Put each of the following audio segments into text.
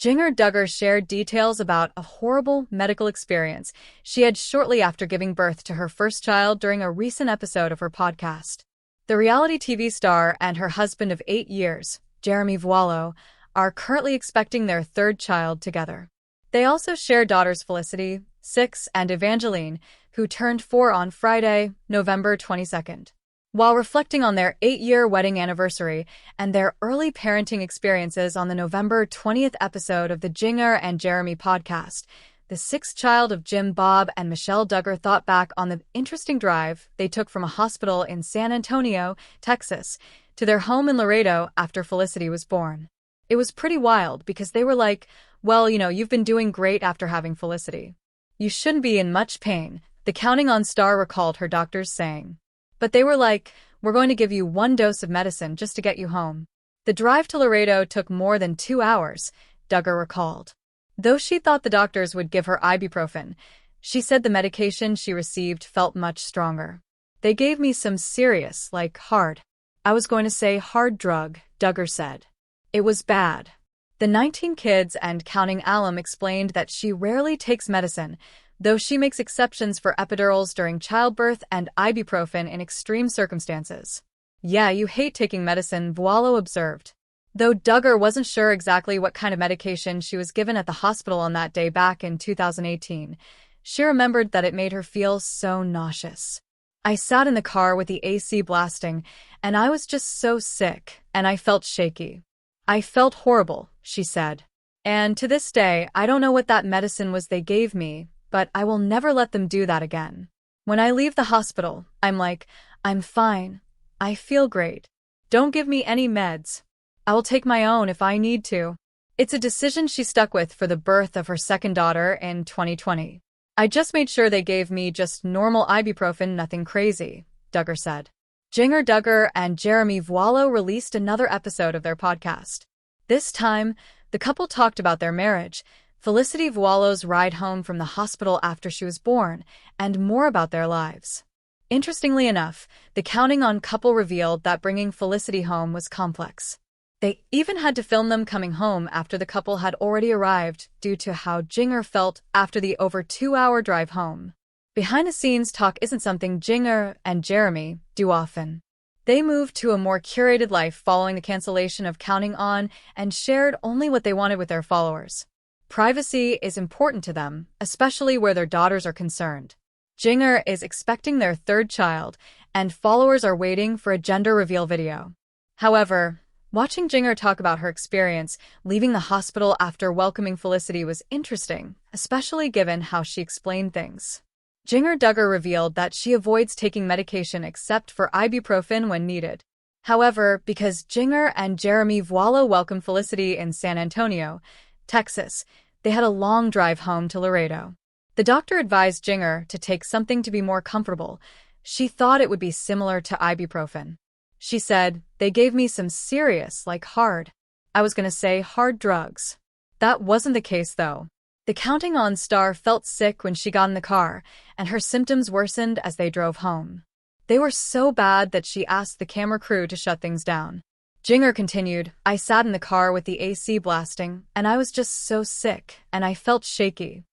Jinger Duggar shared details about a horrible medical experience she had shortly after giving birth to her first child during a recent episode of her podcast. The reality TV star and her husband of 8 years, Jeremy Vuolo, are currently expecting their third child together. They also share daughters Felicity, 6, and Evangeline, who turned 4 on Friday, November 22nd. While reflecting on their 8-year wedding anniversary and their early parenting experiences on the November 20th episode of the Jinger and Jeremy podcast, the sixth child of Jim Bob and Michelle Duggar thought back on the interesting drive they took from a hospital in San Antonio, Texas, to their home in Laredo after Felicity was born. It was pretty wild because they were like, well, you've been doing great after having Felicity. You shouldn't be in much pain, the Counting On star recalled her doctors saying. But they were like, we're going to give you 1 dose of medicine just to get you home. The drive to Laredo took more than 2 hours, Duggar recalled. Though she thought the doctors would give her ibuprofen, she said the medication she received felt much stronger. They gave me some serious, hard. I was going to say hard drug, Duggar said. It was bad. The 19 kids and counting alum explained that she rarely takes medicine, though she makes exceptions for epidurals during childbirth and ibuprofen in extreme circumstances. Yeah, you hate taking medicine, Vuolo observed. Though Duggar wasn't sure exactly what kind of medication she was given at the hospital on that day back in 2018, she remembered that it made her feel so nauseous. I sat in the car with the AC blasting, and I was just so sick, and I felt shaky. I felt horrible, she said. And to this day, I don't know what that medicine was they gave me, but I will never let them do that again. When I leave the hospital, I'm like, I'm fine. I feel great. Don't give me any meds. I will take my own if I need to. It's a decision she stuck with for the birth of her second daughter in 2020. I just made sure they gave me just normal ibuprofen, nothing crazy, Duggar said. Jinger Duggar and Jeremy Vuolo released another episode of their podcast. This time, the couple talked about their marriage, Felicity Vuolo's ride home from the hospital after she was born, and more about their lives. Interestingly enough, the Counting On couple revealed that bringing Felicity home was complex. They even had to film them coming home after the couple had already arrived due to how Jinger felt after the over 2-hour drive home. Behind-the-scenes talk isn't something Jinger and Jeremy do often. They moved to a more curated life following the cancellation of Counting On and shared only what they wanted with their followers. Privacy is important to them, especially where their daughters are concerned. Jinger is expecting their third child, and followers are waiting for a gender reveal video. However, watching Jinger talk about her experience leaving the hospital after welcoming Felicity was interesting, especially given how she explained things. Jinger Duggar revealed that she avoids taking medication except for ibuprofen when needed. However, because Jinger and Jeremy Vuolo welcomed Felicity in San Antonio, Texas, they had a long drive home to Laredo. The doctor advised Jinger to take something to be more comfortable. She thought it would be similar to ibuprofen. She said, they gave me some serious, hard. I was going to say hard drugs. That wasn't the case though. The Counting On star felt sick when she got in the car, and her symptoms worsened as they drove home. They were so bad that she asked the camera crew to shut things down. Jinger continued, I sat in the car with the AC blasting, and I was just so sick, and I felt shaky.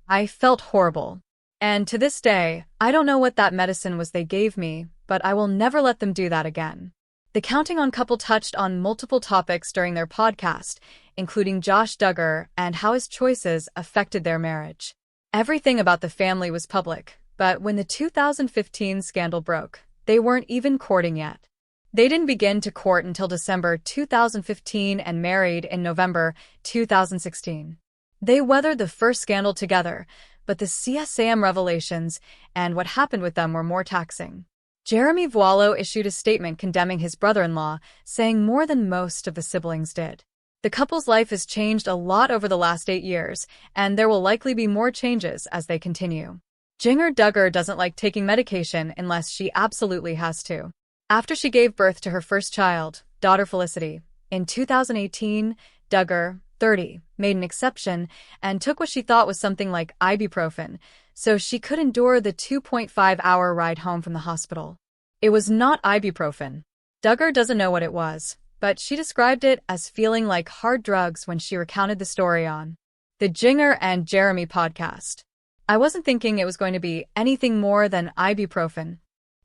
I felt horrible. And to this day, I don't know what that medicine was they gave me, but I will never let them do that again. The Counting On couple touched on multiple topics during their podcast, including Josh Duggar and how his choices affected their marriage. Everything about the family was public, but when the 2015 scandal broke, they weren't even courting yet. They didn't begin to court until December 2015 and married in November 2016. They weathered the first scandal together, but the CSAM revelations and what happened with them were more taxing. Jeremy Vuolo issued a statement condemning his brother-in-law, saying more than most of the siblings did. The couple's life has changed a lot over the last 8 years, and there will likely be more changes as they continue. Jinger Duggar doesn't like taking medication unless she absolutely has to. After she gave birth to her first child, daughter Felicity, in 2018, Duggar, 30, made an exception and took what she thought was something like ibuprofen, so she could endure the 2.5-hour ride home from the hospital. It was not ibuprofen. Duggar doesn't know what it was, but she described it as feeling like hard drugs when she recounted the story on the Jinger and Jeremy podcast. I wasn't thinking it was going to be anything more than ibuprofen.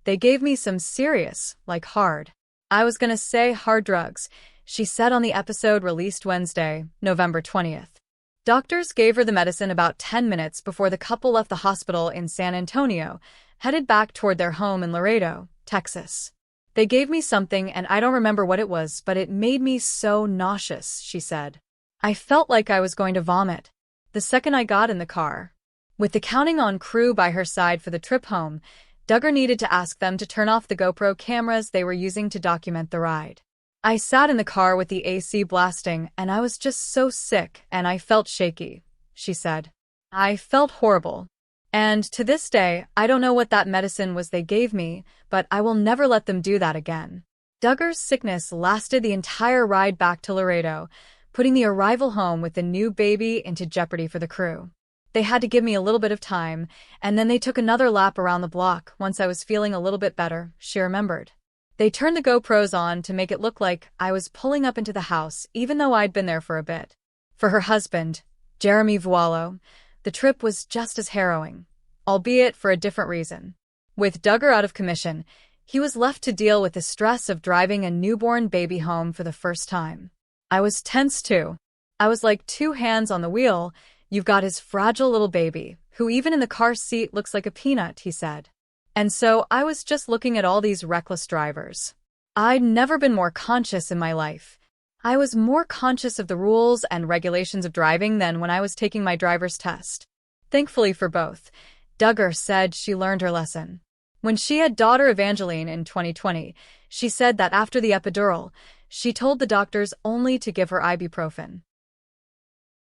They gave me some serious, like hard. I was gonna say hard drugs, she said on the episode released Wednesday, November 20th. Doctors gave her the medicine about 10 minutes before the couple left the hospital in San Antonio, headed back toward their home in Laredo, Texas. They gave me something and I don't remember what it was, but it made me so nauseous, she said. I felt like I was going to vomit the second I got in the car. With the Counting On crew by her side for the trip home, Duggar needed to ask them to turn off the GoPro cameras they were using to document the ride. I sat in the car with the AC blasting and I was just so sick and I felt shaky, she said. I felt horrible. And to this day, I don't know what that medicine was they gave me, but I will never let them do that again. Duggar's sickness lasted the entire ride back to Laredo, putting the arrival home with the new baby into jeopardy for the crew. They had to give me a little bit of time, and then they took another lap around the block once I was feeling a little bit better, she remembered. They turned the GoPros on to make it look like I was pulling up into the house, even though I'd been there for a bit. For her husband, Jeremy Vuolo, the trip was just as harrowing, albeit for a different reason. With Duggar out of commission, he was left to deal with the stress of driving a newborn baby home for the first time. I was tense too. I was like 2 hands on the wheel. You've got his fragile little baby, who even in the car seat looks like a peanut, he said. And so I was just looking at all these reckless drivers. I'd never been more conscious in my life. I was more conscious of the rules and regulations of driving than when I was taking my driver's test. Thankfully for both, Duggar said she learned her lesson. When she had daughter Evangeline in 2020, she said that after the epidural, she told the doctors only to give her ibuprofen.